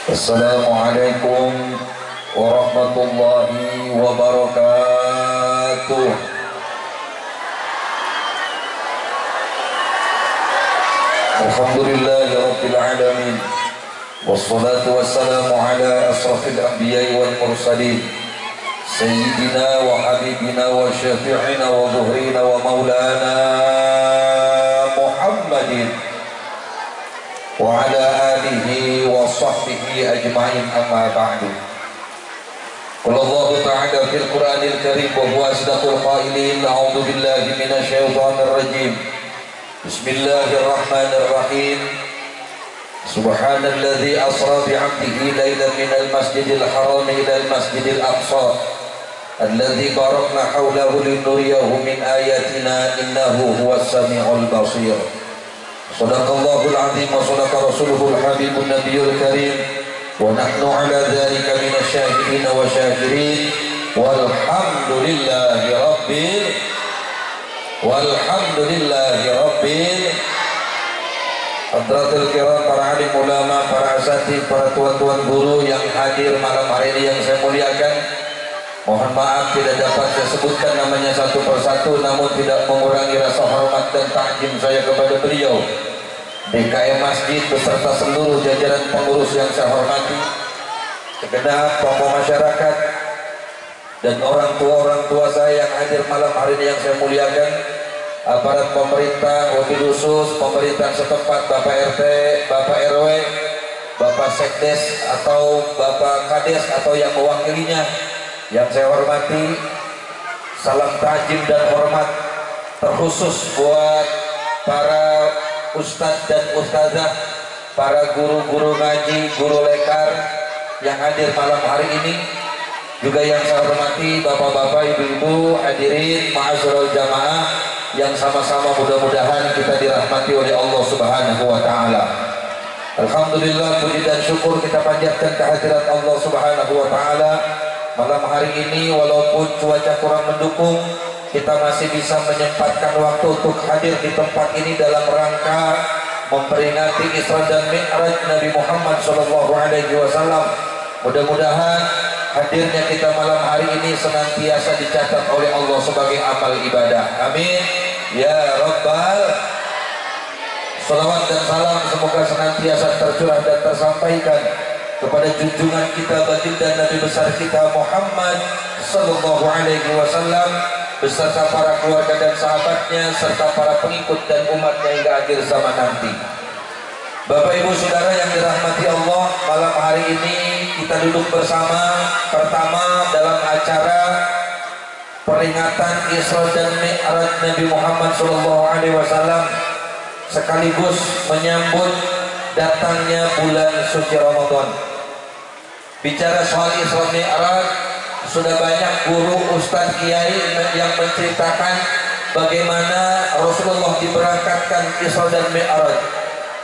Assalamualaikum warahmatullahi wabarakatuh. Alhamdulillahi rabbil alamin. Wassalatu wassalamu ala asrafil anbiya'i wal mursalin Sayyidina wa habibina wa syafi'ina wa zuhrina wa maulana Muhammadin wa ala alihi wa sahbihi ajma'in, amma ba'du. Qala Allah ta'ala fil Qur'anil Karim wa huwa asdaqul qailin. A'udzu billahi minasy syaithanir rajim. Bismillahirrahmanirrahim. Subhanalladzi asra bi'abdihi lailan minal masjidil haram ilal masjidil aqsa alladzi barakna hawlahu linuriyahu min ayatina innahu huwas sami'ul basir. Sadaqallahul azim wa sadaqa rasuluhul habibun nabiyul karim wa nahnu ala dzalika minasy syahidin wa syakirin walhamdulillahi rabbil hadratul kiram, para alim ulama, para asatidz, para tuan-tuan guru yang hadir malam hari ini yang saya muliakan. Mohon maaf tidak dapat saya sebutkan namanya satu persatu, namun tidak mengurangi rasa hormat dan takjim saya kepada beliau, DKM Masjid beserta seluruh jajaran pengurus yang saya hormati, segenap tokoh masyarakat dan orang tua saya yang hadir malam hari ini yang saya muliakan, aparat pemerintah, wabil khusus pemerintah setempat, Bapak RT, Bapak RW, Bapak Sekdes atau Bapak Kades atau yang mewakilinya yang saya hormati. Salam takjim dan hormat terkhusus buat para ustadz dan ustazah, para guru-guru ngaji, guru lekar yang hadir malam hari ini. Juga yang saya hormati bapak-bapak, ibu-ibu, hadirin ma'asyiral jamaah yang sama-sama mudah-mudahan kita dirahmati oleh Allah Subhanahu wa taala. Alhamdulillah, puji dan syukur kita panjatkan kehadirat Allah Subhanahu wa taala. Malam hari ini walaupun cuaca kurang mendukung, kita masih bisa menyempatkan waktu untuk hadir di tempat ini dalam rangka memperingati Isra dan Mi'raj Nabi Muhammad SAW. Mudah-mudahan hadirnya kita malam hari ini senantiasa dicatat oleh Allah sebagai amal ibadah. Amin ya rabbal. Salawat dan salam semoga senantiasa tercurah dan tersampaikan kepada junjungan kita baginda Nabi besar kita Muhammad sallallahu alaihi wasallam beserta para keluarga dan sahabatnya serta para pengikut dan umatnya hingga akhir zaman nanti. Bapak Ibu Saudara yang dirahmati Allah, malam hari ini kita duduk bersama pertama dalam acara peringatan Isra dan Mi'raj Nabi Muhammad SAW sekaligus menyambut datangnya bulan suci Ramadan. Bicara soal Isra Mi'raj, sudah banyak guru, ustadz, kiai yang menceritakan bagaimana Rasulullah diberangkatkan Isra dan Mi'raj.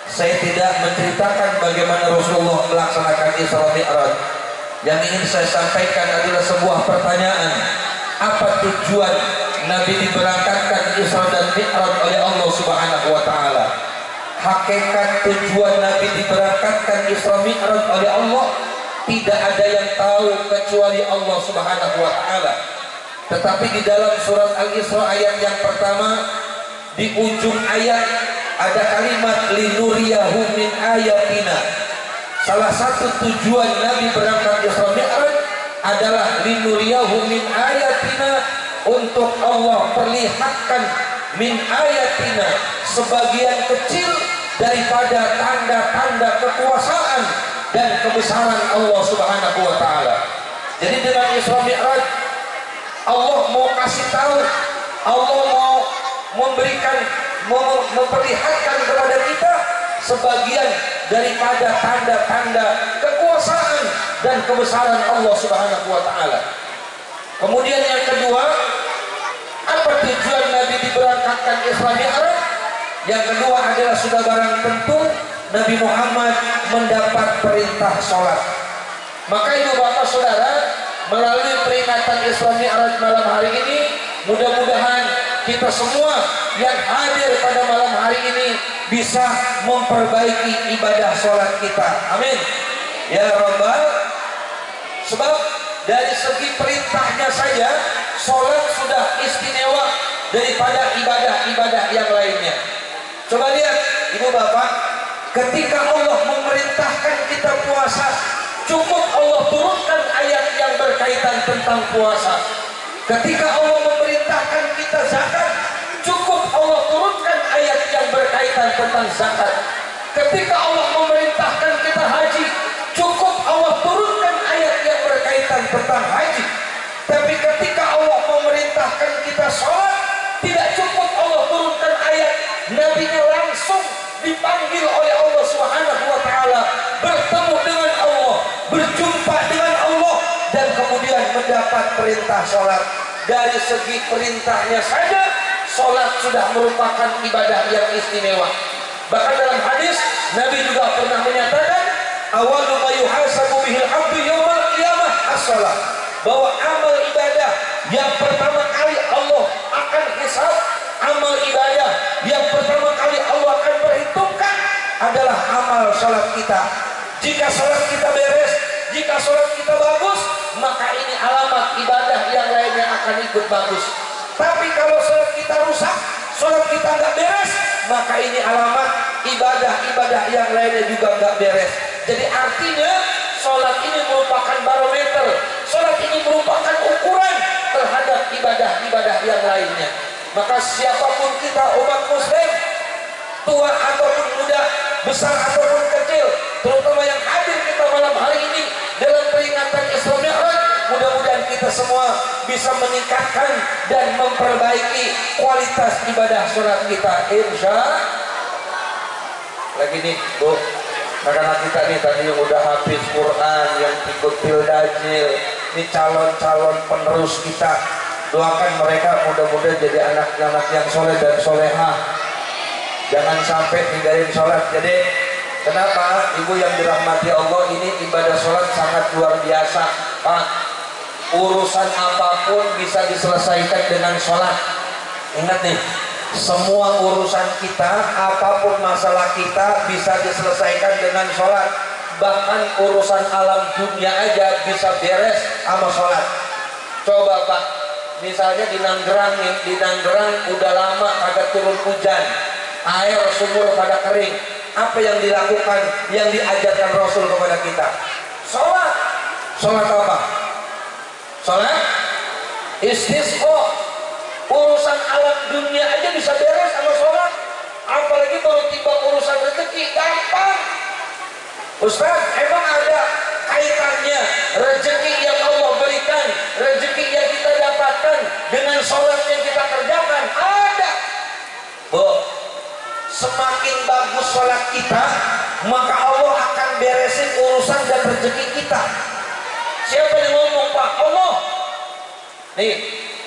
Saya tidak menceritakan bagaimana Rasulullah melaksanakan Isra Mi'raj. Yang ingin saya sampaikan adalah sebuah pertanyaan. Apa tujuan Nabi diberangkatkan Isra dan Mi'raj oleh Allah Subhanahu wa taala? Hakikat tujuan Nabi diberangkatkan Isra Mi'raj oleh Allah tidak ada yang tahu kecuali Allah Subhanahu wa taala. Tetapi di dalam surat Al-Isra ayat yang pertama, di ujung ayat ada kalimat linuriyahu min ayatina. Salah satu tujuan Nabi berangkat Isra Mi'raj adalah linuriyahu min ayatina, untuk Allah perlihatkan min ayatina sebagian kecil daripada tanda-tanda kekuasaan dan kebesaran Allah Subhanahu wa taala. Jadi dengan Isra Mi'raj Allah mau kasih tahu, Allah mau memberikan, memperlihatkan kepada kita sebagian daripada tanda-tanda kekuasaan dan kebesaran Allah Subhanahu wa taala. Kemudian yang kedua, apa tujuan Nabi diberangkatkan Isra Mi'raj? Yang kedua adalah sudah barang tentu Nabi Muhammad mendapat perintah sholat. Maka ibu bapak saudara, melalui peringatan Isra Mi'raj malam hari ini, mudah-mudahan kita semua yang hadir pada malam hari ini bisa memperbaiki ibadah sholat kita. Amin. ya Rabbal. Sebab dari segi perintahnya saja sholat sudah istimewa daripada ibadah-ibadah yang lainnya. Coba lihat ibu bapak, ketika Allah memerintahkan kita puasa, cukup Allah turunkan ayat yang berkaitan tentang puasa. Ketika Allah memerintahkan kita zakat, cukup Allah turunkan ayat yang berkaitan tentang zakat. Ketika Allah memerintahkan kita haji, cukup Allah turunkan ayat yang berkaitan tentang haji. Tapi ketika Allah memerintahkan kita sholat, tidak cukup Allah turunkan ayat, nabinya langsung dipanggil oleh Allah Subhanahu wa taala, bertemu dengan Allah, berjumpa dengan Allah, dan kemudian mendapat perintah sholat. Dari segi perintahnya saja, sholat sudah merupakan ibadah yang istimewa. Bahkan dalam hadis Nabi juga pernah menyatakan, awwalu ma yuhasabu bihil abdu yaumil qiyamah as-shalah, bahwa amal ibadah yang pertama kali Allah akan hisab, amal ibadah yang pertama kali Allah akan perhitungkan adalah amal sholat kita. Jika sholat kita beres, jika sholat kita bagus, maka ini alamat ibadah yang lainnya akan ikut bagus. Tapi kalau sholat kita rusak, sholat kita nggak beres, maka ini alamat ibadah-ibadah yang lainnya juga nggak beres. Jadi artinya sholat ini merupakan barometer, sholat ini merupakan ukuran terhadap ibadah-ibadah yang lainnya. Maka siapapun kita, umat muslim, tua ataupun muda, besar ataupun kecil, terutama yang hadir kita malam hari ini dalam peringatan Isra Mi'raj, mudah-mudahan kita semua bisa meningkatkan dan memperbaiki kualitas ibadah sholat kita, insya. Lagi nih Bu, anak-anak kita nih tadi yang udah habis Quran, yang ikut Pildajil, ini calon-calon penerus kita, doakan mereka mudah-mudahan jadi anak-anak yang soleh dan solehah, jangan sampai tinggalin sholat. Jadi kenapa ibu yang dirahmati Allah, ini ibadah sholat sangat luar biasa Pak. Urusan apapun bisa diselesaikan dengan sholat. Ingat nih, semua urusan kita, apapun masalah kita bisa diselesaikan dengan sholat. Bahkan urusan alam dunia aja bisa beres sama sholat. Coba Pak, misalnya di Nanggerang nih, di Nanggerang udah lama kagak turun hujan, air sumur pada kering. Apa yang dilakukan, yang diajarkan Rasul kepada kita? Sholat. Sholat apa? Sholat istisqa. Urusan alam dunia aja bisa beres sama sholat, apalagi baru tiba urusan rezeki, gampang. Ustaz, emang ada kaitannya rezeki yang Allah berikan, rezeki yang kita dapatkan dengan sholat yang kita kerjakan? Ada. Bu, semakin bagus sholat kita, maka Allah akan beresin urusan dan rezeki kita. Siapa yang ngomong Pak? Allah. Nih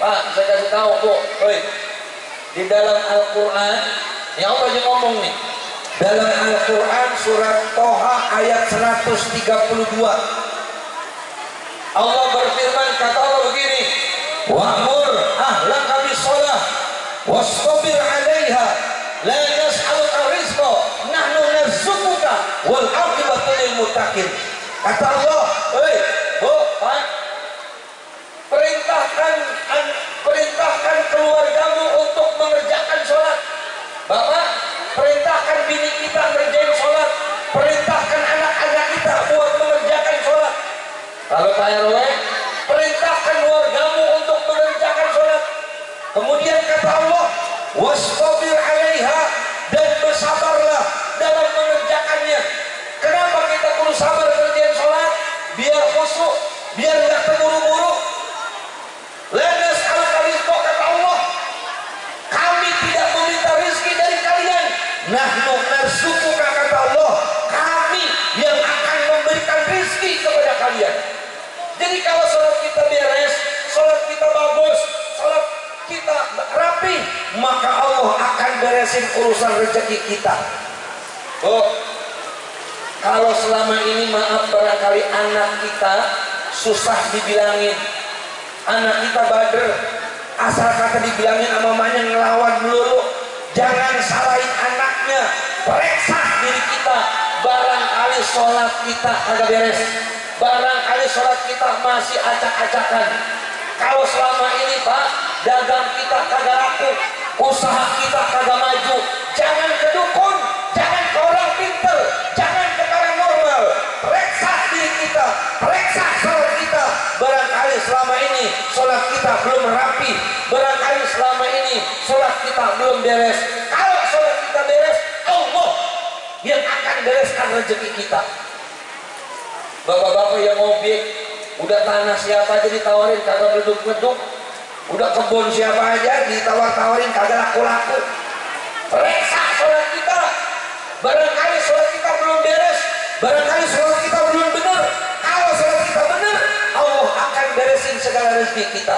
Pak, saya kasih tahu Bu, di dalam Al-Quran, ya Allah yang ngomong nih, dalam Al-Quran surat Toha ayat 132, Allah berfirman, kata Allah begini, wa'mur ahlaka bis-shalah wastabir 'alaiha la nas'aluka rizqa nahnu narzuquka wal 'aqibatu lil muttaqin. Kata Allah, Bu, Pak, perintahkan keluargamu untuk mengerjakan sholat. Bapak, perintahkan bini kita ngerjain sholat, perintahkan anak-anak kita buat mengerjakan sholat. Kalau Pak RW, perintahkan keluargamu untuk mengerjakan sholat. Kemudian kata Allah, wastabir 'alaiha, dan bersabarlah dalam mengerjakannya. Kenapa kita perlu sabar ngerjain sholat? Biar khusyuk, biar nggak terburu-buru. La nas'aluka rizqa, kata Allah, kami tidak meminta rezeki dari kalian. Nahnu narzuquka, kata Allah, kami yang akan memberikan rezeki kepada kalian. Jadi kalau sholat kita beres, sholat kita bagus, sholat kita rapi, maka Allah akan beresin urusan rezeki kita. Oh, kalau selama ini maaf barangkali anak kita susah dibilangin, anak kita bader, asal kata dibilangin sama mamanya ngelawan melulu. Jangan salahin anaknya, periksa diri kita. barangkali sholat kita agak beres, barangkali sholat kita masih acak-acakan. Kalau selama ini Pak, dagang kita kagak laku, usaha kita kagak maju, jangan ke dukun, jangan ke orang pinter, jangan ke paranormal, periksa diri kita, periksa sholat kita. Barangkali selama ini sholat kita belum rapi, barangkali selama ini sholat kita belum beres. Kalau sholat kita beres, Allah yang akan bereskan rezeki kita. Bapak-bapak yang objek, udah tanah siapa aja ditawarin kagak beduk-beduk, udah kebun siapa aja ditawar-tawarin kagak laku-laku. Periksa sholat kita, barangkali sholat kita belum beres, barangkali sholat kita belum benar. Kalau sholat kita benar, Allah akan beresin segala rezeki kita.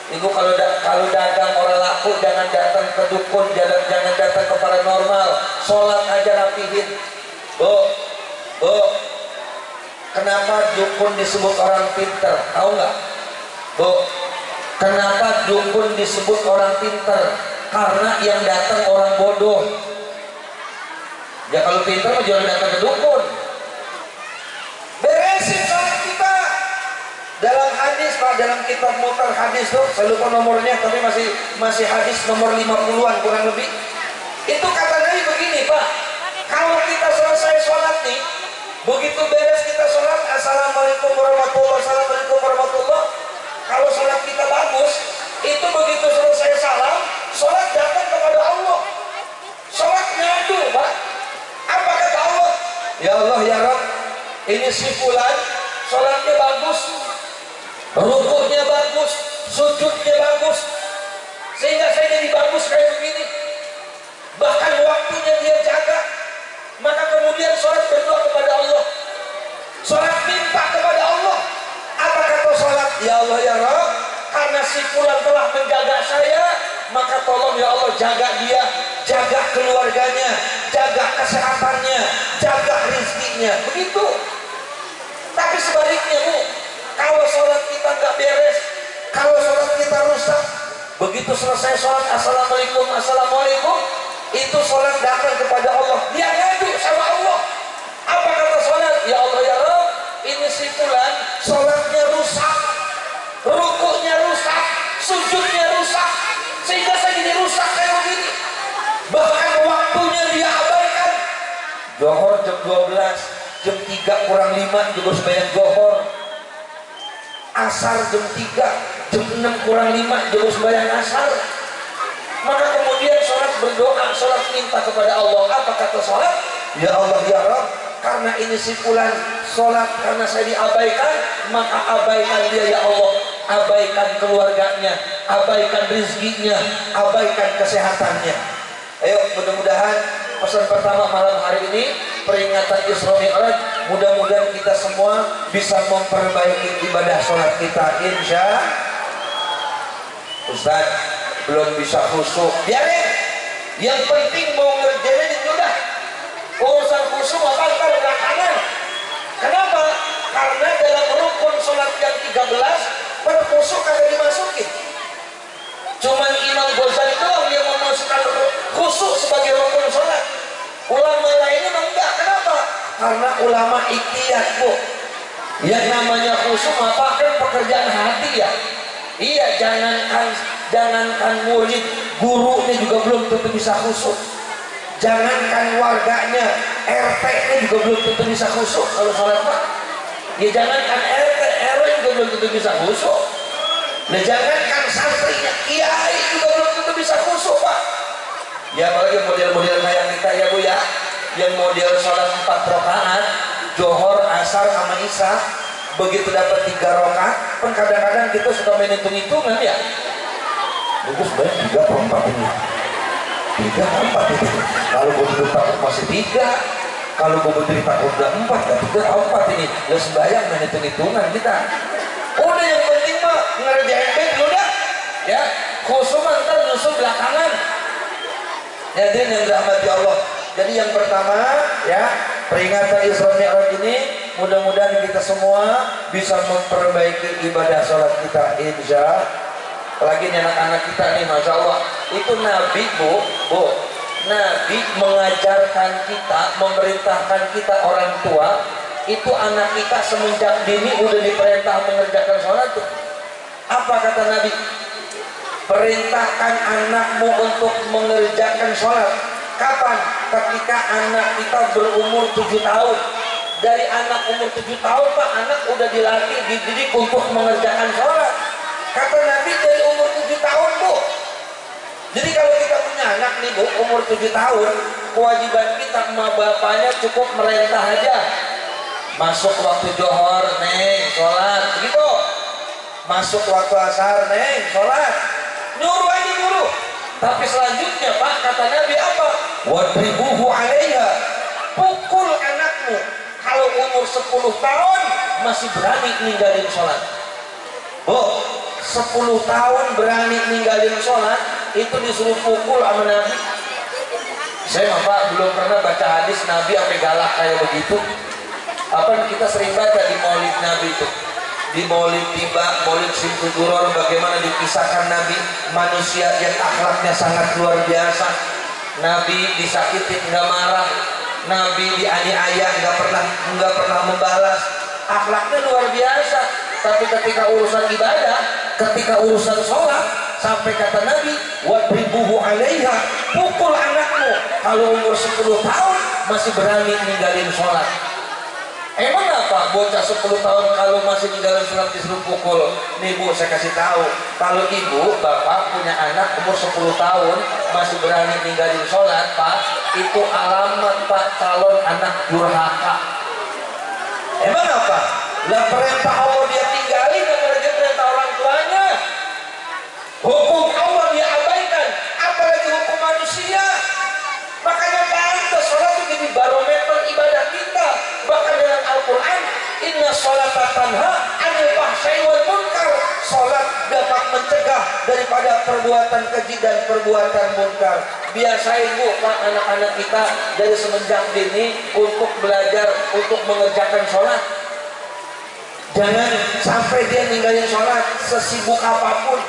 Ibu kalau dagang orang laku, jangan datang ke dukun, jangan datang ke paranormal, sholat aja rapihin. Bu, kenapa dukun disebut orang pinter? Tahu nggak? Bu, kenapa dukun disebut orang pinter? Karena yang datang orang bodoh. Ya kalau pinter mah jangan datang ke dukun. Beresin sholat kita. Dalam hadis Pak, dalam kitab mutar hadis tuh, saya lupa nomornya, tapi masih hadis nomor 50-an kurang lebih. Itu kata Nabi begini Pak, kalau kita selesai sholat nih, begitu beres kita sholat, assalamualaikum warahmatullahi wabarakatuh. Kalau sholat kita bagus, itu begitu selesai salam, sholat datang kepada Allah. Sholat ngadu Pak. Apa kata Allah? Ya Allah ya Rabb, ini si fulan sholatnya bagus, rukunya bagus, sujudnya bagus, sehingga saya jadi bagus kayak begini. Bahkan waktunya dia jaga. Maka kemudian sholat berdoa kepada Allah, sholat minta kepada Allah. Apa kata sholat? Ya Allah ya Rabb, karena si fulan telah menjaga saya, maka tolong ya Allah jaga dia, jaga keluarganya, jaga kesehatannya, jaga rezekinya. Begitu. Tapi sebaliknya Bu, kalau sholat kita nggak beres, kalau sholat kita rusak, begitu selesai sholat assalamualaikum, itu sholat datang kepada Allah, dia ngadu sama Allah. Apa kata sholat? Ya Allah ya Rabb, ini si fulan sholatnya rusak, rukuknya rusak, sujudnya rusak, sehingga saya jadi rusak kayak begini. Bahkan waktunya dia abaikan. Zuhur jam 12, jam 3 kurang 5 juga sembahyang zuhur. Asar jam 3, jam 6 kurang 5 juga sembahyang asar. Maka kemudian sholat berdoa, sholat minta kepada Allah. Apa kata sholat? Ya Allah ya Rabb, karena ini si fulan sholat karena saya diabaikan, maka abaikan dia ya Allah, abaikan keluarganya, abaikan rezekinya, abaikan kesehatannya. Ayo mudah-mudahan pesan pertama malam hari ini, peringatan Isra Mi'raj, mudah-mudahan kita semua bisa memperbaiki ibadah sholat kita. Insya Ustaz belum bisa khusyuk, biarin. Yang penting mau ngerjain itu udah. Urusan khusyuk apa ntar belakangan. Kenapa? Karena dalam rukun sholat yang 13 khusyuk kagak dimasukin. Cuman Imam Ghazali doang yang memasukkan khusyuk sebagai rukun sholat. Ulama lainnya enggak. Kenapa? Karena ulama ikhtiyat Bu. Yang namanya khusyuk apa kan pekerjaan hati ya. Iya, jangankan murid, gurunya juga belum tentu bisa khusyuk. Jangankan warganya, RT-nya juga belum tentu bisa khusyuk kalau sholat Pak. Ya jangankan RT, RW juga belum tentu bisa khusyuk. Nah jangankan santrinya, kiai juga belum tentu bisa khusyuk Pak. Ya apalagi model-model kayak kita ya Bu ya, yang model sholat 4 rakaat, Zuhur, Asar, sama Isya. Begitu dapat 3 rakaat, kan kadang-kadang kita suka main hitung-hitungan ya. Itu sebenarnya 3 atau 4 ini. 3 atau 4 itu. Kalau gue betul takut masih 3, kalau gue betul takut udah 4, gak 3 atau 4 ini. Ya sembahyang main hitung-hitungan kita. Udah yang penting mah ngerjain bed udah. Ya, khusyuk ntar nyusul belakangan. Jadi yang dirahmati Allah. Jadi yang pertama ya, peringatan Isra Mi'raj ini mudah-mudahan kita semua bisa memperbaiki ibadah sholat kita. Insya lagi nih anak-anak kita nih, Masya Allah, itu Nabi Bu, Nabi mengajarkan kita, memerintahkan kita orang tua, itu anak kita semenjak dini udah diperintah mengerjakan sholat tuh. Apa kata Nabi? Perintahkan anakmu untuk mengerjakan sholat. Kapan? Ketika anak kita berumur 7 tahun. Dari anak umur 7 tahun Pak, anak udah dilatih, dididik untuk mengerjakan sholat. Kata Nabi dari umur 7 tahun Bu. Jadi kalau kita punya anak nih Bu, umur 7 tahun, kewajiban kita sama bapaknya cukup merintah aja. Masuk waktu johor, neng, sholat, begitu. Masuk waktu asar, neng, sholat. Nyuruh aja nyuruh. Tapi selanjutnya Pak, kata Nabi apa? Wadribuhu alaiha. Pukul anakmu. Kalau umur 10 tahun masih berani ninggalin sholat. Bu, 10 tahun berani ninggalin sholat, itu disuruh pukul sama Nabi. Saya Pak belum pernah baca hadis Nabi sampai galak kayak begitu. Apa kita sering baca di Maulid Nabi itu, di Maulid Tiba, Maulid Simtuduror, bagaimana dikisahkan Nabi manusia yang akhlaknya sangat luar biasa. Nabi disakiti nggak marah, Nabi dianiaya nggak pernah membalas, akhlaknya luar biasa. Tapi ketika urusan ibadah, ketika urusan sholat, sampai kata Nabi, wadribuhu alaiha, pukul anakmu kalau umur 10 tahun masih berani ninggalin sholat. Emang apa bocah 10 tahun kalau masih ninggalin sholat disuruh pukul? Nih Bu, saya kasih tahu, kalau ibu bapak punya anak umur 10 tahun masih berani ninggalin sholat Pak, itu alamat Pak calon anak durhaka. Emang apa? Lah perintah Allah dia tinggalin, apalagi perintah orang tuanya. Hukum Allah dia abaikan, apalagi hukum manusia. Makanya pantas sholat itu jadi barometer ibadah kita. Bahkan dalam Al-Quran, inna sholata tanha anil fahsya'i wal munkar. Sholat dapat mencegah daripada perbuatan keji dan perbuatan munkar. Biasain Bu, Pak, anak-anak kita dari semenjak dini untuk belajar, untuk mengerjakan sholat. Jangan sampai dia ninggalin sholat sesibuk apapun.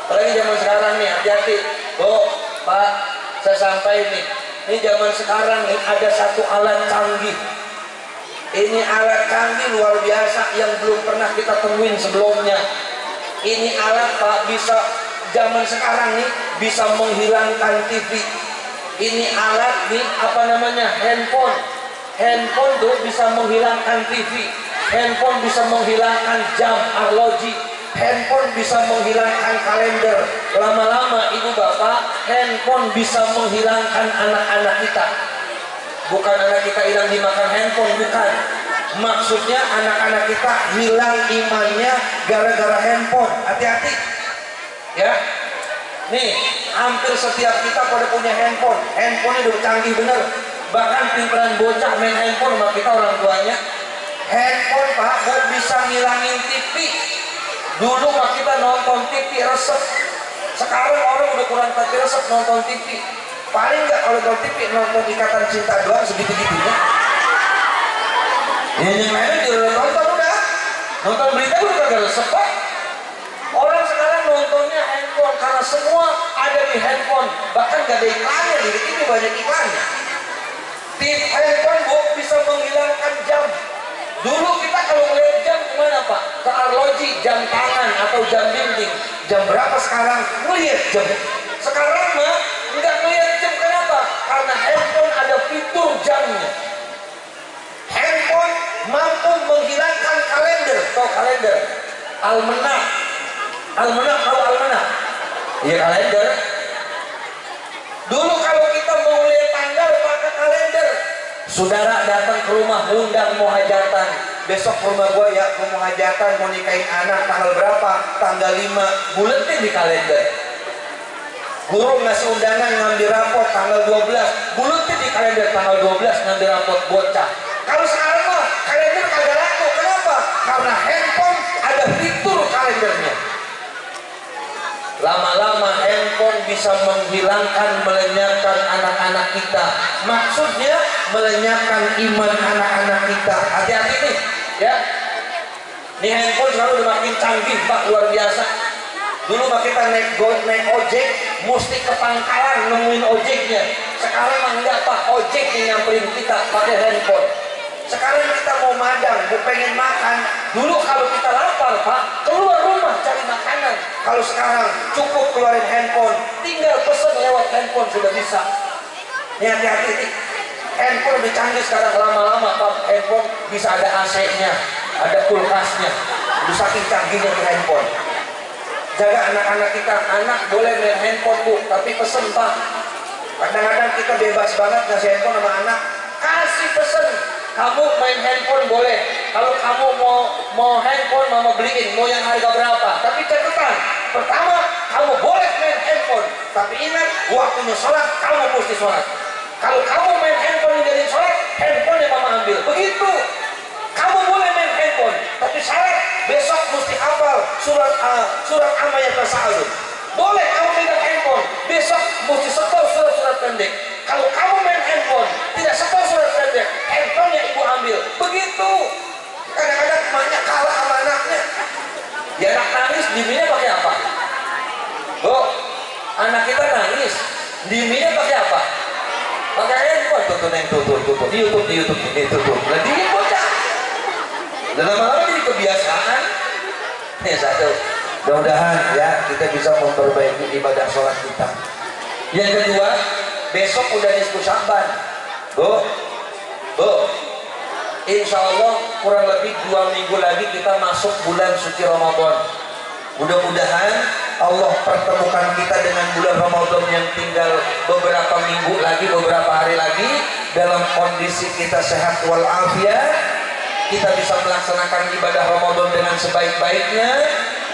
Apalagi zaman sekarang nih, hati-hati. Bu, Pak, saya sampai nih. Ini zaman sekarang nih ada satu alat canggih. Ini alat canggih luar biasa yang belum pernah kita temuin sebelumnya. Ini alat Pak bisa zaman sekarang nih bisa menghilangkan TV. Ini alat nih apa namanya, handphone. Handphone tuh bisa menghilangkan TV. Handphone bisa menghilangkan jam arloji. Handphone bisa menghilangkan kalender. Lama-lama ibu bapak, handphone bisa menghilangkan anak-anak kita. Bukan anak kita hilang dimakan handphone, bukan. Maksudnya anak-anak kita hilang imannya gara-gara handphone. Hati-hati ya. Nih, hampir setiap kita pada punya handphone. Handphone udah canggih bener. Bahkan pinteran bocah main handphone sama kita orang tuanya. Handphone Pak bisa ngilangin TV. Dulu mah kita nonton TV resep. Sekarang orang udah kurang tapi resep nonton TV. Paling nggak kalau nonton TV nonton Ikatan Cinta doang segitu-gitunya. Yang lainnya juga nonton udah. Nonton berita udah kagak resep Pak. Orang sekarang nontonnya handphone karena semua ada di handphone. Bahkan nggak ada iklannya di TV, banyak iklannya. TV handphone Bu bisa menghilangkan jam. Dulu kita kalau ngeliat jam kemana Pak? Ke arloji, jam tangan atau jam dinding. Jam berapa sekarang? Ngeliat jam. Sekarang mah nggak ngeliat jam, kenapa? Karena handphone ada fitur jamnya. Handphone mampu menghilangkan kalender. Tahu kalender? Almanak. Almanak, tahu almanak? Iya kalender. Dulu kalau kita mau lihat tanggal pakai kalender. Saudara datang ke rumah undang mau hajatan. Besok ke rumah gua ya, gua mau hajatan, mau nikahin anak tanggal berapa? Tanggal 5. Buletin di kalender. Guru ngasih undangan ngambil rapot tanggal 12. Buletin di kalender tanggal 12 ngambil rapot bocah. Kalau sekarang mah kalender kagak laku. Kenapa? Karena handphone ada fitur kalendernya. Lama-lama handphone bisa menghilangkan, melenyapkan anak-anak kita. Maksudnya melenyapkan iman anak-anak kita. Hati-hati nih ya. Ini handphone sekarang udah makin canggih Pak, luar biasa. Dulu mah kita naik ojek mesti ke pangkalan nemuin ojeknya. Sekarang mah enggak Pak, ojek yang nyamperin kita pakai handphone. Sekarang kita mau madang, mau pengen makan. Dulu kalau kita lapar Pak, keluar rumah cari makanan. Kalau sekarang cukup keluarin handphone, tinggal pesen lewat handphone sudah bisa. Ini hati-hati nih. Handphone lebih canggih sekarang, lama-lama Pak, handphone bisa ada AC-nya, ada kulkasnya. Itu saking canggihnya tuh handphone. Jaga anak-anak kita, anak boleh main handphone Bu, tapi pesen Pak. Kadang-kadang kita bebas banget ngasih handphone sama anak, kasih pesen. Kamu main handphone boleh, kalau kamu mau handphone mama beliin, mau yang harga berapa, tapi catatan, pertama kamu boleh main handphone, tapi ingat waktunya sholat kamu mesti sholat. Kalau kamu main handphone dari sholat, handphone yang mama ambil, begitu. Kamu boleh main handphone, tapi syarat besok mesti hafal surat amma yatasaalun. Boleh kamu pegang handphone, besok mesti setor surat-surat pendek. Kalau kamu main handphone, tidak setor surat pendek, handphone yang ibu ambil. Begitu. Kadang-kadang emaknya kalah sama anaknya. Ya anak nangis, diminya pakai apa? Bu, anak kita nangis, diminya pakai apa? Pakai handphone. Tutup. Di YouTube, ini tutup. Nah, dia bocah. Dan lama-lama jadi kebiasaan. Ini satu. Mudah-mudahan ya kita bisa memperbaiki ibadah sholat kita. Yang kedua, besok udah nisfu Sya'ban. Bu, insya Allah kurang lebih 2 minggu lagi kita masuk bulan suci Ramadan. Mudah-mudahan Allah pertemukan kita dengan bulan Ramadan yang tinggal beberapa minggu lagi, beberapa hari lagi, dalam kondisi kita sehat walafiat. Kita bisa melaksanakan ibadah Ramadan dengan sebaik-baiknya,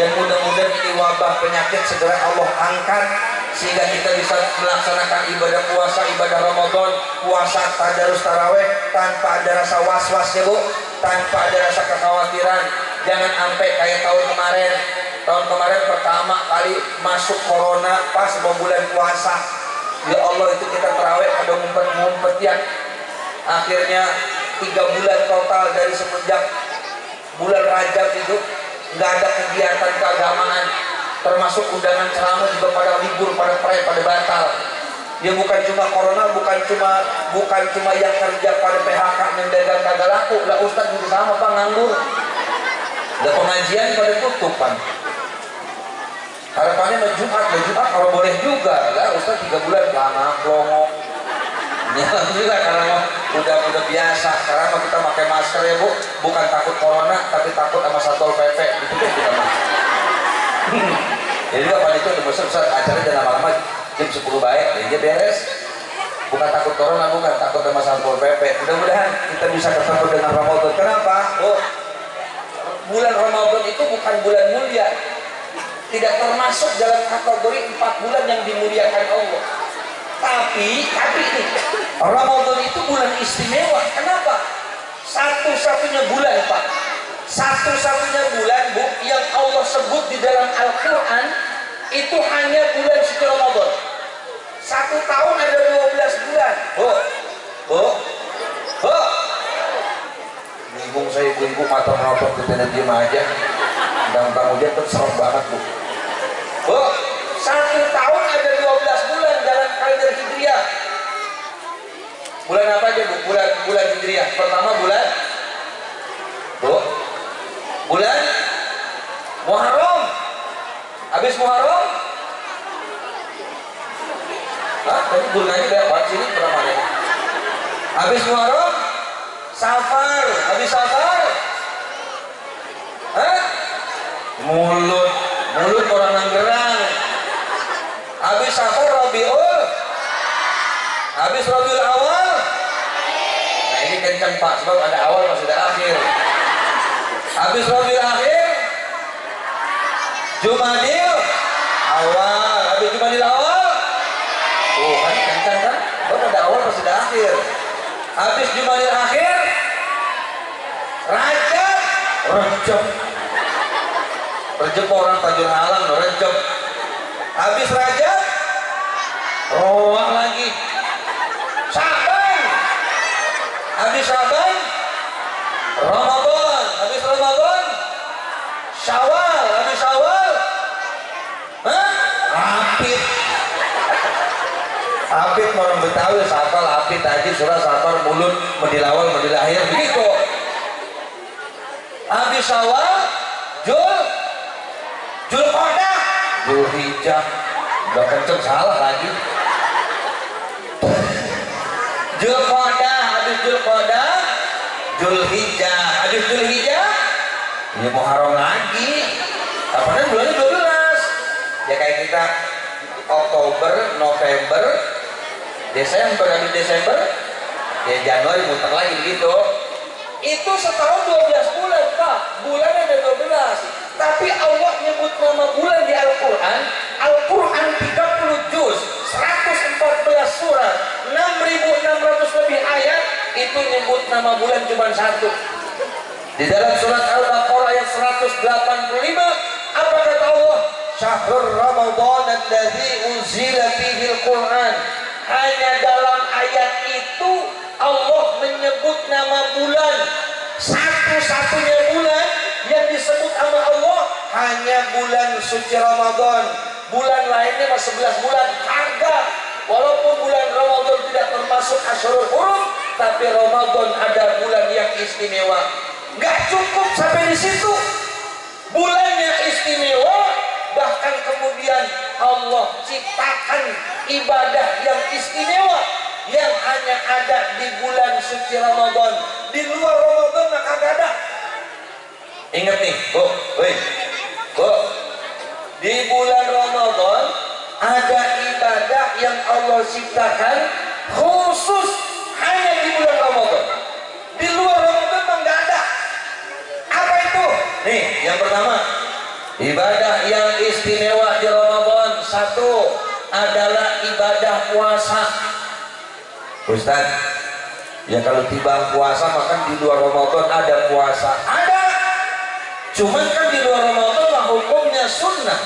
dan mudah-mudahan ini wabah penyakit segera Allah angkat sehingga kita bisa melaksanakan ibadah puasa, ibadah Ramadan, puasa tadarus taraweh tanpa ada rasa was-was ya Bu, tanpa ada rasa kekhawatiran. Jangan sampai kayak tahun kemarin pertama kali masuk corona pas mau bulan puasa, ya Allah itu kita taraweh pada ngumpet-ngumpet ya. Akhirnya 3 bulan total dari semenjak bulan Rajab itu nggak ada kegiatan keagamaan, termasuk undangan ceramah juga pada libur, pada batal. Ya bukan cuma corona, bukan cuma yang kerja pada PHK yang dagang kagak laku, lah Ustadz juga sama Pak, nganggur. Lah pengajian pada tutupan. Harapannya Jumat kalau boleh juga, lah Ustadz 3 bulan lama plongo. Ya alhamdulillah karena udah biasa. Sekarang kita pakai masker ya Bu, bukan takut corona tapi takut sama satpol PP gitu deh kita mah. Jadi apa itu besar acara jangan lama-lama jam 10 baik aja beres. Bukan takut corona, bukan takut sama satpol PP. Mudah-mudahan kita bisa ketemu dengan Ramadan. Kenapa? Oh, bulan Ramadan itu bukan bulan mulia, tidak termasuk dalam kategori 4 bulan yang dimuliakan Allah. Tapi nih, Ramadan itu bulan istimewa. Kenapa? Satu-satunya bulan Pak, satu-satunya bulan Bu yang Allah sebut di dalam Al-Quran itu hanya bulan suci Ramadan. 1 tahun ada 12 bulan. Bu, bingung saya ibu-ibu mata melotot kita dan diem aja. Dan kamu dia tuh serem banget Bu. 1 tahun ada 12 bulan dalam kalender Hijriah. Bulan apa aja Bu? Bulan Hijriah. Pertama bulan bulan Muharram. Habis Muharram? Tadi bulannya berapa sini? Berapa nih? Habis Muharram? Safar. Habis Safar? Mulut orang Nanggerang. Habis Safar Rabiul. Habis Rabiul Awal. Nah ini kencang Pak, sebab ada awal masih ada akhir. Habis Rabiul Akhir, Jumadil Awal. Habis Jumadil Awal, oh kan kencang kan? Sebab ada awal masih ada akhir. Habis Jumadil Akhir, Rajab orang Tajur Alam, Rajab. Habis Rajab, Roah lagi. Syaban. Habis Syaban, Ramadan. Habis Ramadan, Syawal. Habis Syawal, Rapid. Apit orang Betawi sapal apit tadi surah sabar mulut medilawal medilahir begitu. Habis Syawal, Julqa'dah, Zulhijjah, udah kenceng salah lagi. Julqa'dah, habis Julqa'dah, Zulhijjah, habis Zulhijjah, ya Muharram lagi. Apalagi bulannya 12. Ya kayak kita Oktober, November, Desember, habis Desember, ya Januari muter lagi begitu. Itu setahun 12 bulan, Pak. Bulan ada 12. Tapi Allah nyebut nama bulan di Al-Quran. Al-Quran 30 juz, 114 surat, 6.600 lebih ayat. Itu nyebut nama bulan cuma satu. Di dalam surat Al-Baqarah ayat 185, apa kata Allah? Syahrul Ramadan alladzi unzila fihi al-Quran. Hanya dalam ayat itu Allah menyebut nama bulan. Satu-satunya bulan yang disebut sama Allah hanya bulan suci Ramadan. Bulan lainnya masih 11 bulan kagak. Walaupun bulan Ramadan tidak termasuk Asyurul Hurum, tapi Ramadan ada bulan yang istimewa. Gak cukup sampai di situ. Bulannya istimewa, bahkan kemudian Allah ciptakan ibadah yang istimewa yang hanya ada di bulan suci Ramadan. Di luar Ramadan maka gak ada. Ingat nih, Bu, di bulan Ramadan ada ibadah yang Allah ciptakan khusus hanya di bulan Ramadan. Di luar Ramadan mah gak ada. Apa itu? Nih, yang pertama, ibadah yang istimewa di Ramadan satu adalah ibadah puasa. Ustaz, ya kalau tiba puasa maka di luar Ramadan ada puasa. Ada. Cuman kan di luar Ramadan lah hukumnya sunnah.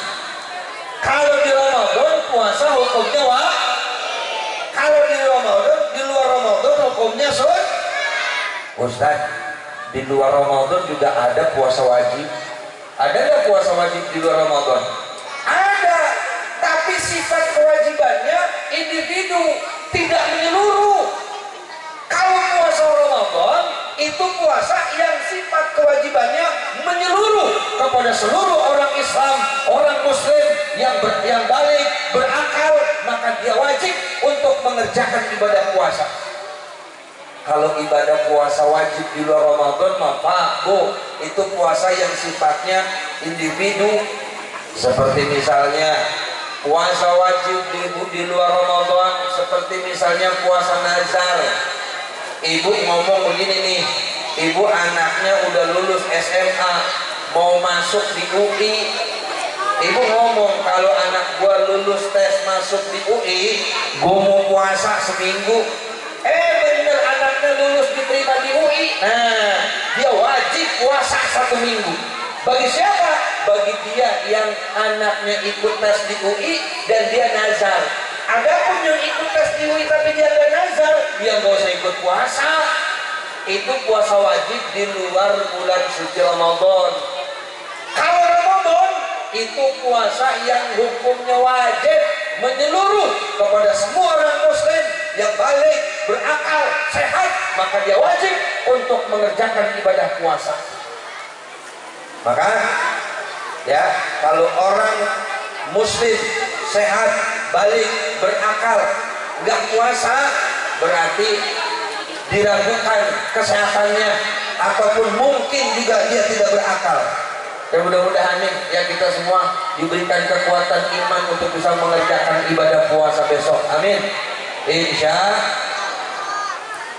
Kalau di Ramadan puasa hukumnya kalau di luar Ramadan hukumnya sunnah. Ustaz, di luar Ramadan juga ada puasa wajib. Ada nggak puasa wajib di luar Ramadan? Ada, tapi sifat kewajibannya individu, tidak menyeluruh. Kalau puasa Ramadan itu puasa yang sifat kewajibannya menyeluruh kepada seluruh orang Islam, orang Muslim yang balik berakal, maka dia wajib untuk mengerjakan ibadah puasa. Kalau ibadah puasa wajib di luar Ramadan, maka Bu, itu puasa yang sifatnya individu. Seperti misalnya puasa wajib di luar Ramadan, seperti misalnya puasa nazar. Ibu ngomong begini nih, ibu anaknya udah lulus SMA, mau masuk di UI. Ibu ngomong, kalau anak gua lulus tes masuk di UI, gua mau puasa seminggu. Bener, anaknya lulus diterima di UI. Nah, dia wajib puasa 1 minggu. Bagi siapa? Bagi dia yang anaknya ikut tes di UI dan dia nazar. Adapun yang ikut tes di UI tapi dia nggak nazar, dia nggak usah ikut puasa. Itu puasa wajib di luar bulan suci Ramadan. Kalau Ramadan itu puasa yang hukumnya wajib menyeluruh kepada semua orang Muslim yang balik, berakal, sehat, maka dia wajib untuk mengerjakan ibadah puasa. Maka ya, kalau orang Muslim sehat, balik, berakal, nggak puasa, berarti diragukan kesehatannya, ataupun mungkin juga dia tidak berakal. Dan mudah-mudahan nih ya, kita semua diberikan kekuatan iman untuk bisa mengerjakan ibadah puasa besok. Amin. Insya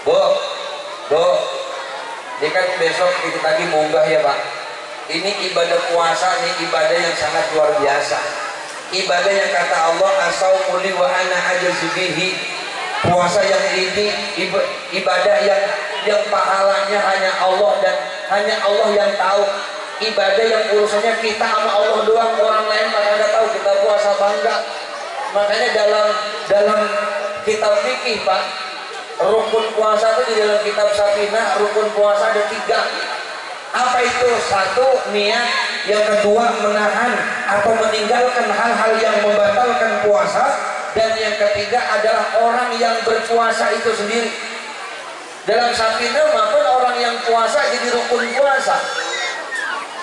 Bu, ini kan besok kita lagi munggah ya Pak. Ini ibadah puasa, ini ibadah yang sangat luar biasa. Ibadah yang kata Allah, as-saumu li wa ana ajazu bihi. Puasa yang ini ibadah yang pahalanya hanya Allah dan hanya Allah yang tahu. Ibadah yang urusannya kita sama Allah doang, orang lain pada nggak tahu kita puasa apa enggak. Makanya dalam kitab fikih Pak, rukun puasa itu di dalam kitab Safinah, rukun puasa ada 3. Apa itu? 1, niat. Yang kedua, menahan atau meninggalkan hal-hal yang membatalkan puasa. dan yang ketiga adalah orang yang berpuasa itu sendiri. Dalam satu nama pun orang yang puasa jadi rukun puasa.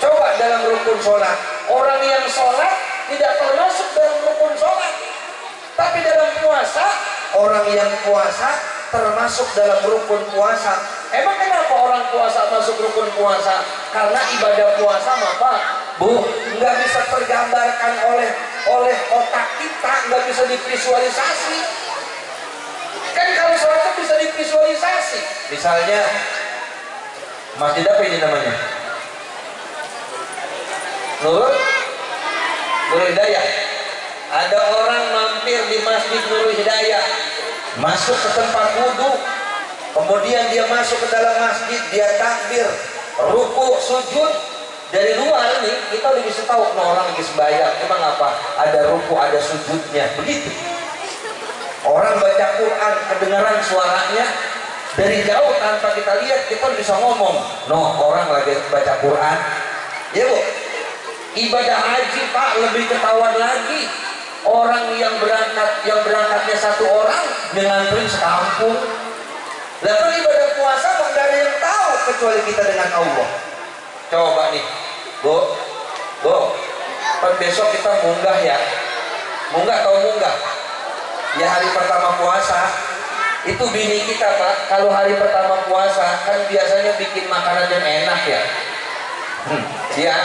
Coba dalam rukun sholat, orang yang sholat tidak termasuk dalam rukun sholat, tapi dalam puasa, orang yang puasa termasuk dalam rukun puasa. Emang kenapa orang puasa masuk rukun puasa? Karena ibadah puasa maka nggak bisa tergambarkan oleh otak kita, nggak bisa divisualisasi. Kan kalau sholat itu bisa divisualisasi. Misalnya masjid apa ini namanya? Nurul Hidayah. Ada orang mampir di masjid Nurul Hidayah, masuk ke tempat wudhu, kemudian dia masuk ke dalam masjid, dia takbir, ruku, sujud. Dari luar nih kita udah bisa tahu, orang lagi sembahyang. Emang apa? Ada ruku, ada sujudnya, begitu. Orang baca Quran, kedengaran suaranya dari jauh tanpa kita lihat, kita bisa ngomong, orang lagi baca Quran. Ya bu, ibadah haji Pak lebih ketahuan lagi. Orang yang berangkatnya satu orang dengan sekampung. Lalu ibadah puasa nggak ada yang tahu kecuali kita dengan Allah. Coba nih, Bu, besok kita munggah ya. Munggah atau munggah? Ya hari pertama puasa itu bini kita Pak, kalau hari pertama puasa kan biasanya bikin makanan yang enak ya. Ya,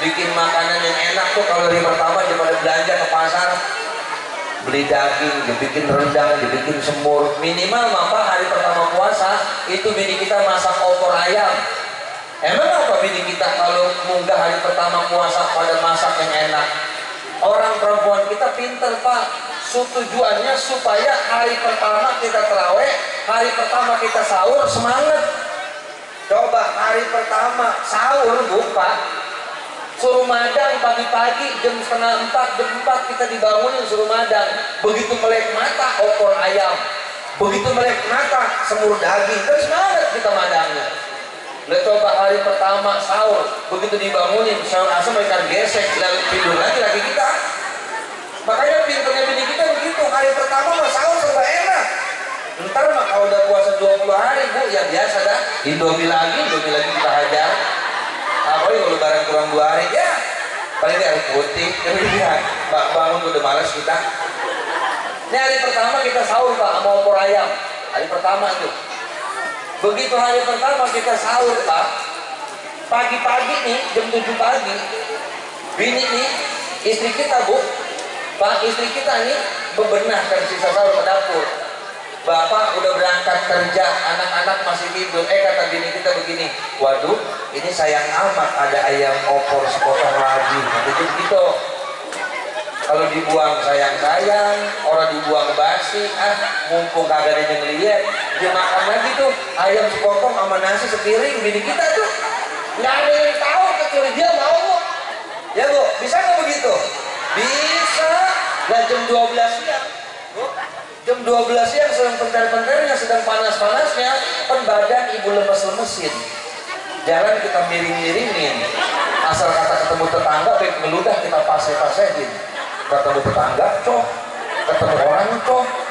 bikin makanan yang enak tuh kalau hari pertama daripada belanja ke pasar beli daging, dibikin rendang, dibikin semur. Minimal maka hari pertama puasa itu bini kita masak opor ayam. Emang apa bini kita kalau munggah hari pertama puasa pada masak yang enak? Orang perempuan kita pinter Pak. Tujuannya supaya hari pertama kita terawih, hari pertama kita sahur semangat. Coba hari pertama sahur Pak, suruh madang pagi-pagi jam 3:30, jam 4 kita dibangunin suruh madang. Begitu melek mata opor ayam, begitu melek mata semur daging, terus semangat kita madangnya. Lihat coba hari pertama sahur, begitu dibangunin sahur asam mereka gesek, lalu tidur lagi kita. Makanya pinternya bini kita begitu, hari pertama mah sahur serba enak. Ntar mah kalau udah puasa 20 hari Bu, ya biasa dah, Indomie lagi kita hajar. Apalagi kalau lebaran kurang 2 hari, ya paling air putih, kemudian bangun udah malas kita. Ini hari pertama kita sahur Pak, sama opor ayam. Hari pertama tuh. Begitu hari pertama kita sahur Pak, pagi-pagi nih, jam 7 pagi, bini nih, istri kita Bu, Pak, istri kita nih bebenahkan sisa sahur ke dapur. Bapak udah berangkat kerja, anak-anak masih tidur. Kata bini kita begini, waduh, ini sayang amat ada ayam opor sepotong lagi. Gitu. Kalau dibuang sayang-sayang, orang dibuang basi, mumpung kagak ada yang ngeliat, dia makan lagi tuh ayam sepotong sama nasi sepiring. Bini kita tuh nggak ada yang tahu kecuali dia mau. Ya Bu, bisa nggak begitu? Bisa. Nah jam 12 siang, Bu, jam 12 siang sedang pentar-pentarnya, sedang panas-panasnya, kan badan ibu lemes-lemesin. Jalan kita miring-miringin. Asal kata ketemu tetangga, baik meludah kita paseh-pasehin. Ketemu tetangga, ketemu orang,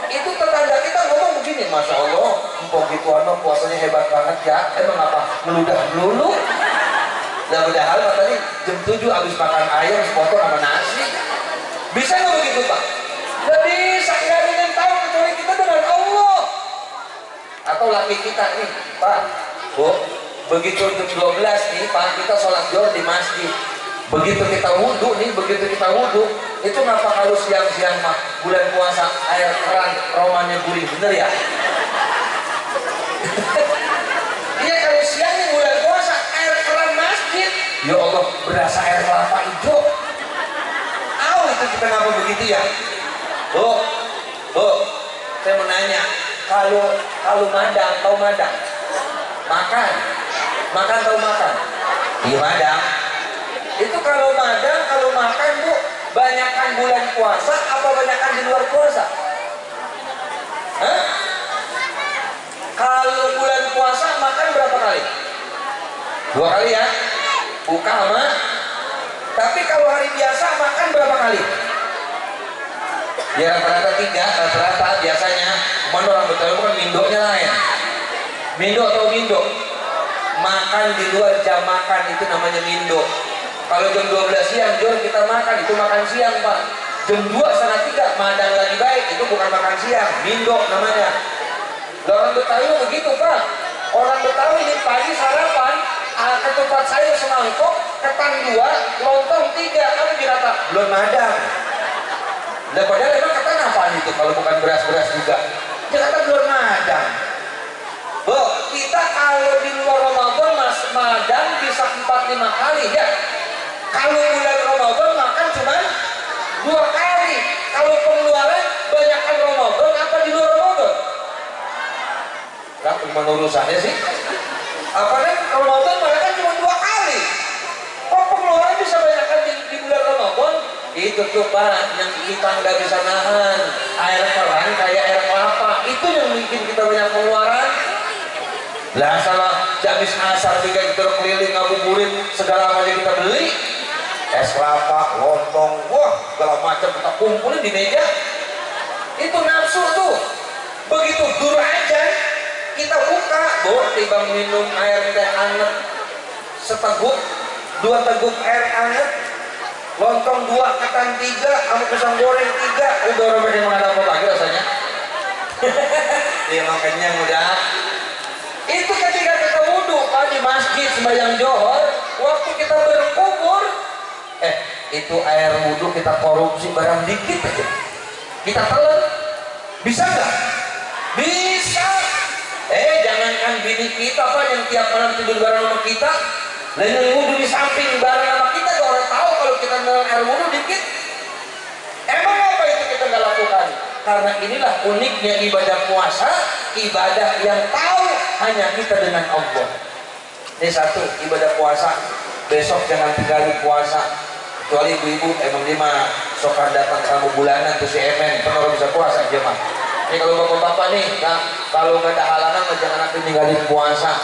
itu tetangga kita ngomong begini, Masya Allah, empok gitu puasanya hebat banget ya. Emang apa? Meludah melulu. Nah padahal tadi jam 7 habis makan ayam sepotong sama nasi. Bisa nggak begitu Pak? Nggak bisa, nggak ada yang tahu kecuali kita dengan Allah. Atau laki kita nih, Pak, Bu, begitu jam 12 nih Pak, kita sholat zuhur di masjid. Begitu kita wudhu nih, itu kenapa kalau siang-siang Pak, bulan puasa air keran romannya gurih, bener ya? Iya kalau siang nih bulan puasa air keran masjid, ya Allah berasa air kelapa hijau. Itu kita ngapa begitu ya? Bu, saya mau nanya, kalau madang, tahu madang? Makan tahu makan? Iya madang. Itu kalau madang, kalau makan Bu, banyakkan bulan puasa apa banyakkan di luar puasa? Hah? Kalau bulan puasa makan berapa kali? 2 kali ya? Buka sama. Tapi kalau hari biasa makan berapa kali? Ya rata-rata 3, rata-rata biasanya. Cuman orang Betawi bukan mindonya lain. Mindo atau mindo? Makan di luar jam makan itu namanya mindo. Kalau jam 12 siang Jor kita makan, itu makan siang Pak. Jam 2 setengah 3 madang lagi baik, itu bukan makan siang, mindo namanya. Orang Betawi begitu Pak. Orang Betawi ini pagi sarapan, ketupat sayur semangkok, ketan 2, lontong 3, apa dirata? Belum madang. Dan padahal emang ketan apaan itu kalau bukan beras-beras juga? Dia kata belum madang. Bu, kita kalau di luar Ramadan madang bisa 4-5 kali ya. Kalau bulan Ramadan makan cuma 2 kali. Kalau pengeluaran banyakkan Ramadan apa di luar Ramadan? Kan menurusannya sih. Apalagi Ramadan makan cuma 2 kali. Kok pengeluaran bisa banyakkan di bulan Ramadan? Itu tuh Pak, yang kita nggak bisa nahan. Air keran kayak air kelapa. Itu yang bikin kita banyak pengeluaran. Lah salah habis asar juga kita keliling ngabuburit segala macam kita beli. Es kelapa, lontong, wah segala macam kita kumpulin di meja. Itu nafsu tuh. Begitu dur aja kita buka, Bu, timbang minum air teh hangat seteguk, 2 teguk air hangat, lontong 2, ketan 3, sama pisang goreng 3, udah orang yang menghadap lagi rasanya. Dia makannya udah. Itu ketika kita wudhu Pak di masjid sembahyang johor, waktu kita berkumur, itu air wudhu kita korupsi barang dikit aja, kita telan, bisa nggak? Bisa. Jangankan bini kita Pak yang tiap malam tidur bareng sama kita, lain wudhu di samping bareng sama kita, gak orang tahu kalau kita nelan air wudhu dikit. Emang apa itu kita nggak lakukan? Karena inilah uniknya ibadah puasa, ibadah yang tahu hanya kita dengan Allah. Ini satu, ibadah puasa. Besok jangan tinggalin puasa. Kecuali ibu-ibu, emang lima sokan datang kamu bulanan tuh si Emen, pernah bisa puasa aja mah. Ini kalau bapak-bapak nih, nah, kalau nggak ada halangan jangan nanti tinggalin puasa.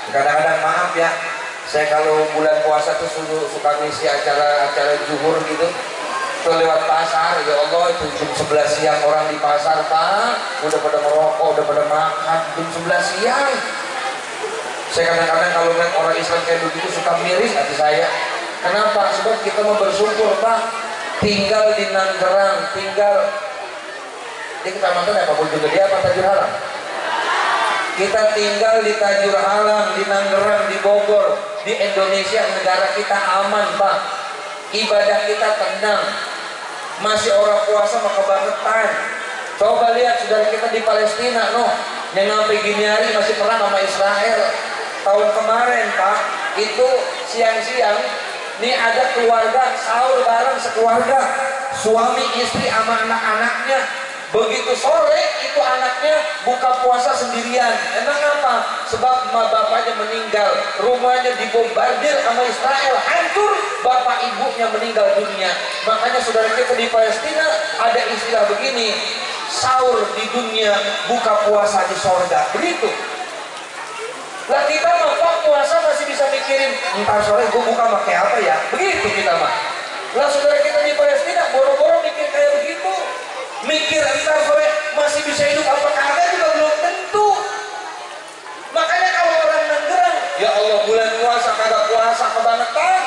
Kadang-kadang maaf ya, saya kalau bulan puasa tuh suka ngisi acara-acara zuhur gitu. Tuh lewat pasar, ya Allah itu jam 11 siang orang di pasar Pak, udah pada merokok, udah pada makan, jam 11 siang. Saya kadang-kadang kalau ngeliat orang Islam kayak begitu suka miris hati saya. Kenapa? Sebab kita mau bersyukur Pak, tinggal di Nanggerang, tinggal di kecamatan apa Bojo Gede apa Tajur Halang? Kita tinggal di Tajur Halang, di Nanggerang, di Bogor, di Indonesia, negara kita aman Pak. Ibadah kita tenang, masih orang puasa mah kebangetan. Coba lihat saudara kita di Palestina, yang sampai gini hari masih perang sama Israel. Tahun kemarin Pak, itu siang-siang, nih ada keluarga sahur bareng sekeluarga, suami istri sama anak-anaknya. Begitu sore itu anaknya buka puasa sendirian. Emang apa? Sebab bapaknya meninggal, rumahnya dibombardir sama Israel, hancur, bapak ibunya meninggal dunia. Makanya saudara kita di Palestina ada istilah begini, sahur di dunia, buka puasa di sorga. Begitu. Lah kita mah Pak puasa masih bisa mikirin, ntar sore gue buka pakai apa ya? Begitu kita mah. Lah saudara kita di Palestina boro-boro mikir kayak begitu. Mikir entar sore masih bisa hidup apa kagak juga belum tentu. Makanya kalau orang Nanggerang, ya Allah bulan puasa kagak puasa kebangetan.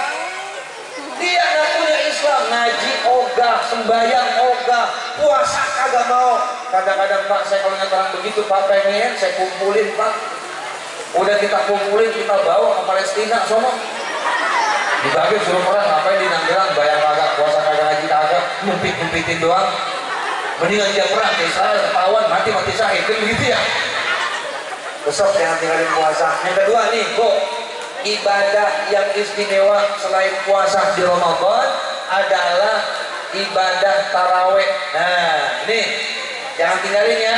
Dia nggak punya Islam, ngaji ogah, sembahyang ogah, puasa kagak mau. Kadang-kadang Pak saya kalau ngeliat orang begitu Pak pengen saya kumpulin Pak. Udah kita kumpulin kita bawa ke Palestina sono. Dibagi suruh orang ngapain di Nanggerang, bayar kagak, puasa kagak, ngaji kagak, ngumpit-ngumpitin doang. Mendingan dia perang ke Israel, ketahuan mati-mati syahid, kan begitu ya. Besok jangan tinggalin puasa. Yang kedua nih, Bu, ibadah yang istimewa selain puasa di Ramadan adalah ibadah taraweh. Nah, ini jangan tinggalin ya.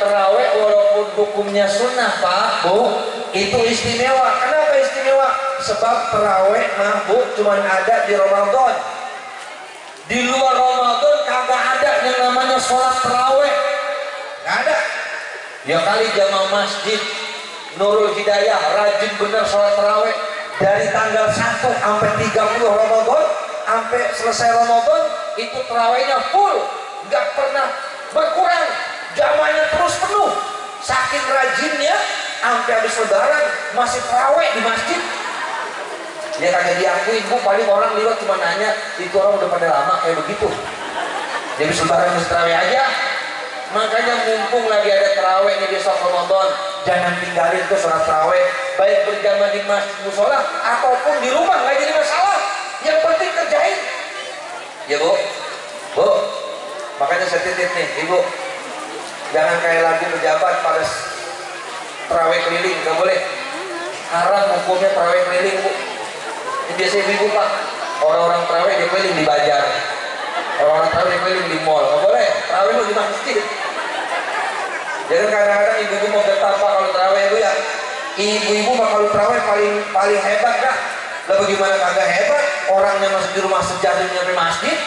Taraweh walaupun hukumnya sunnah Pak, Bu, itu istimewa. Kenapa istimewa? Sebab taraweh mah Bu cuma ada di Ramadan. Di luar Ramadan kagak ada yang namanya sholat taraweh, nggak ada. Ya kali jamaah masjid Nurul Hidayah rajin bener sholat taraweh dari tanggal 1 sampai 30 Ramadan, sampai selesai Ramadan itu tarawehnya full. nggak pernah berkurang, zamannya terus penuh. Saking rajinnya, sampai habis lebaran masih tarawih di masjid. Ya kagak diakui, Bu, paling orang lewat cuma nanya, itu orang udah pada lama kayak begitu. Jadi lebaran masih tarawih aja. Makanya mumpung lagi ada tarawih nih besok Ramadan, jangan tinggalin tuh sholat tarawih, baik berjamaah di masjid musola ataupun di rumah, nggak jadi masalah. Yang penting kerjain. Ya Bu, Bu, makanya saya titip nih, Ibu, jangan kayak lagu pejabat pada tarawih keliling, nggak boleh. Haram hukumnya tarawih keliling, Bu. Ini biasanya ibu Pak, orang-orang tarawih dia keliling di bazar, orang-orang tarawih dia keliling di mall, nggak boleh. Tarawih lu di masjid. Jadi kadang-kadang ibu-ibu mau getah Pak kalau tarawih Bu ya. Ibu-ibu mah kalau tarawih paling hebat dah. Lah bagaimana kagak hebat? Orangnya masih di rumah sejadahnya sampai masjid.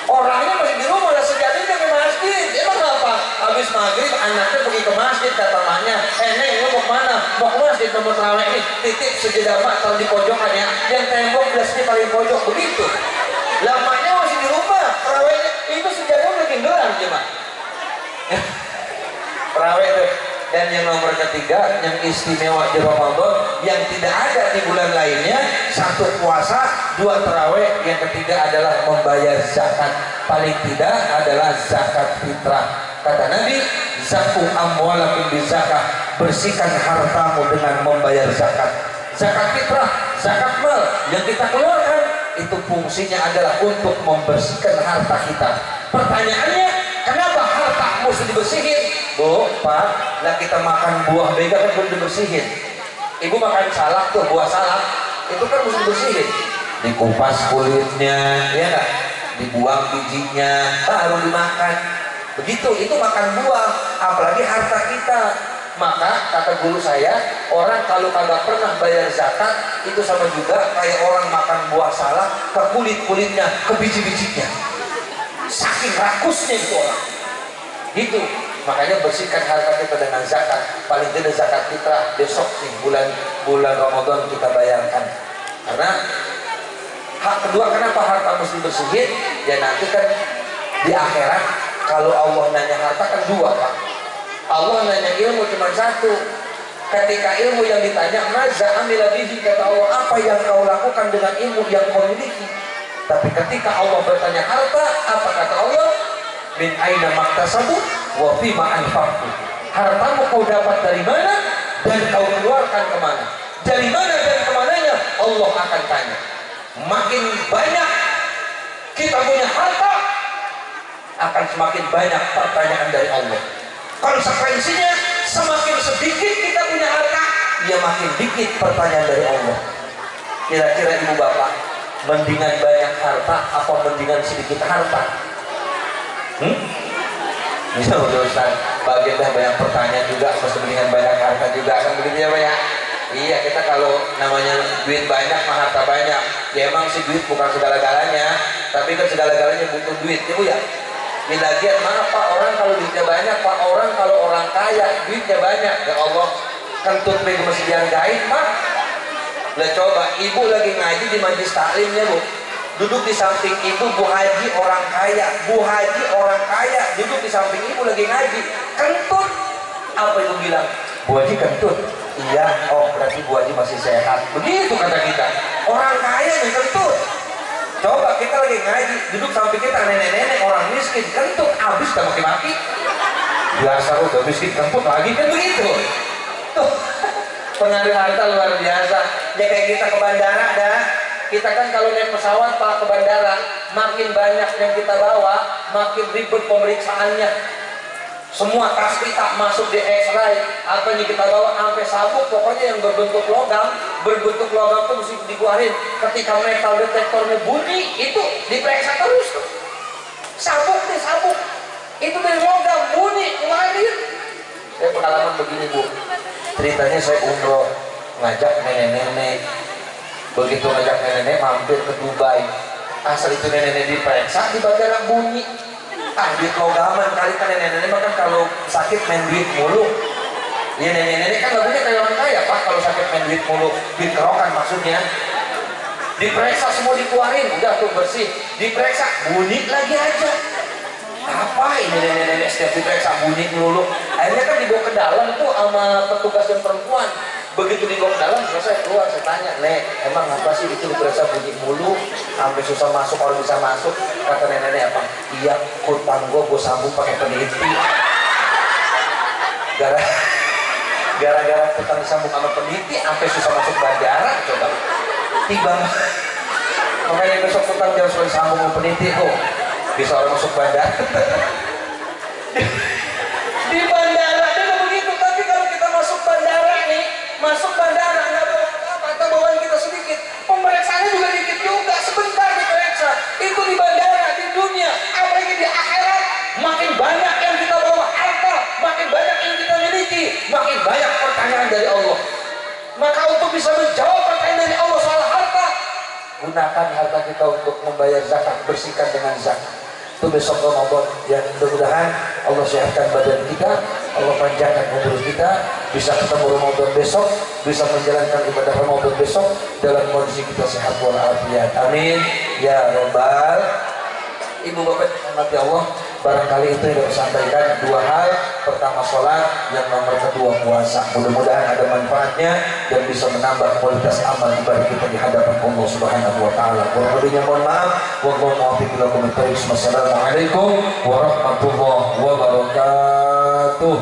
Orangnya masih di rumah lah sejadahnya sampai masjid. Emang apa? Habis maghrib anaknya pergi ke masjid, kata maknya, Neng lu mau kemana? Mau ke masjid, mau tarawih nih, titip sejadah mak taruh di pojokan ya, yang tembok gelasnya paling pojok, begitu. Lamanya masih di rumah, tarawihnya itu sejadah makin gelar cuma. Tarawih itu. Dan yang nomor ketiga, yang istimewa di Ramadan, yang tidak ada di bulan lainnya, satu puasa, dua tarawih, yang ketiga adalah membayar zakat. Paling tidak adalah zakat fitrah. Kata Nabi, zaku amwalakum bizakah, bersihkan hartamu dengan membayar zakat. Zakat fitrah, zakat mal yang kita keluarkan, itu fungsinya adalah untuk membersihkan harta kita. Pertanyaannya, kenapa harta mesti dibersihin? Bu, Pak, lah kita makan buah bega kan belum dibersihin. Ibu makan salak tuh, buah salak, itu kan mesti dibersihin. Dikupas kulitnya, ya nggak? Dibuang bijinya, baru dimakan. Begitu, itu makan buah, apalagi harta kita. Maka kata guru saya, orang kalau kagak pernah bayar zakat, itu sama juga kayak orang makan buah salak, ke kulit-kulitnya, ke biji-bijinya. Saking rakusnya itu orang. Gitu. Makanya bersihkan harta kita dengan zakat. Paling tidak zakat fitrah besok nih bulan Ramadan kita bayarkan. Karena hak kedua, kenapa harta mesti bersihin? Ya nanti kan di akhirat kalau Allah nanya harta kan dua Pak. Allah nanya ilmu cuma satu. Ketika ilmu yang ditanya, maza amila bihi, kata Allah, apa yang kau lakukan dengan ilmu yang kau miliki? Tapi ketika Allah bertanya harta, apa kata Allah? Min aina maktasabu wa fima anfaqtu. Hartamu kau dapat dari mana dan kau keluarkan kemana? Dari mana dan kemananya Allah akan tanya. Makin banyak kita punya harta, akan semakin banyak pertanyaan dari Allah. Konsekuensinya, semakin sedikit kita punya harta, ya makin dikit pertanyaan dari Allah. Kira-kira ibu bapak, mendingan banyak harta apa mendingan sedikit harta? Bisa Ustaz, bagian dah banyak pertanyaan juga, mesti mendingan banyak harta juga, kan begitu ya Pak ya? Iya, kita kalau namanya duit banyak, mah harta banyak. Ya emang sih duit bukan segala-galanya, tapi kan segala-galanya butuh duit, ibu ya. Lagian mana Pak, orang kalau duitnya banyak, Pak, orang kalau orang kaya duitnya banyak, ya Allah, kentut bego mesti dihargain Pak. Lah coba ibu lagi ngaji di majelis taklimnya Bu, duduk di samping ibu Bu Haji orang kaya, Bu Haji orang kaya duduk di samping ibu lagi ngaji, kentut. Apa ibu bilang? Bu Haji kentut. Iya, oh berarti Bu Haji masih sehat. Begitu kata kita. Orang kaya nih kentut. Coba kita lagi ngaji, duduk samping kita nenek-nenek orang miskin, kentut, habis tak maki-maki. Biasa udah miskin kentut lagi, kan begitu. Tuh, pengaruh harta luar biasa. Ya kayak kita ke bandara dah. Kita kan kalau naik pesawat Pak ke bandara, makin banyak yang kita bawa, makin ribet pemeriksaannya. Semua tas kita masuk di X-ray, apa yang kita bawa sampai sabuk, pokoknya yang berbentuk logam itu mesti dikeluarin. Ketika metal detektornya bunyi, itu diperiksa terus. Sabuk itu dari logam bunyi, keluarin. Saya pengalaman begini Bu, ceritanya saya umroh ngajak nenek-nenek. Begitu ngajak nenek-nenek mampir ke Dubai, asal itu nenek-nenek diperiksa di bandara bunyi. Duit logaman kali kan nenek-nenek makan kalau sakit main duit mulu. Ya nenek-nenek kan lagunya kayak orang kaya Pak, kalau sakit main duit mulu, duit kerokan maksudnya. diperiksa semua dikeluarin, udah tuh bersih, diperiksa bunyi lagi aja. Apa ini nenek-nenek setiap diperiksa bunyi melulu. Akhirnya kan dibawa ke dalam tuh sama petugas yang perempuan. Begitu dibawa ke dalam, selesai keluar, saya tanya, Nek, emang apa sih itu diperiksa bunyi mulu sampai susah masuk, kalau bisa masuk? Kata nenek-nenek apa? Iya, hutang gue sambung pakai peneliti. Gara-gara hutang disambung sama peneliti sampai susah masuk bandara, coba. Tiba makanya besok hutang jangan suka disambung sama peneliti tuh. Bisa orang masuk bandara. Di bandara dia udah begitu, tapi kalau kita masuk bandara nih, masuk bandara nggak bawa apa atau bawaan kita sedikit, pemeriksaannya juga dikit juga, sebentar diperiksa. Itu di bandara, di dunia, apalagi di akhirat, makin banyak yang kita bawa harta, makin banyak yang kita miliki, makin banyak pertanyaan dari Allah. Maka untuk bisa menjawab pertanyaan dari Allah soal harta, gunakan harta kita untuk membayar zakat, bersihkan dengan zakat. Itu besok Ramadan yang mudah-mudahan Allah sehatkan badan kita, Allah panjangkan umur kita, bisa ketemu Ramadan besok, bisa menjalankan ibadah Ramadan besok dalam kondisi kita sehat walafiat. Amin ya robbal. Ibu bapak mati Allah, barangkali itu yang saya sampaikan, dua hal. Pertama sholat, yang nomor kedua puasa. Mudah-mudahan ada manfaatnya dan bisa menambah kualitas amal ibadah kita di hadapan Allah Subhanahu wa taala. Kurang mohon maaf. Wallahu muwaffiq ila aqwamit thoriq. Wassalamualaikum warahmatullahi wabarakatuh.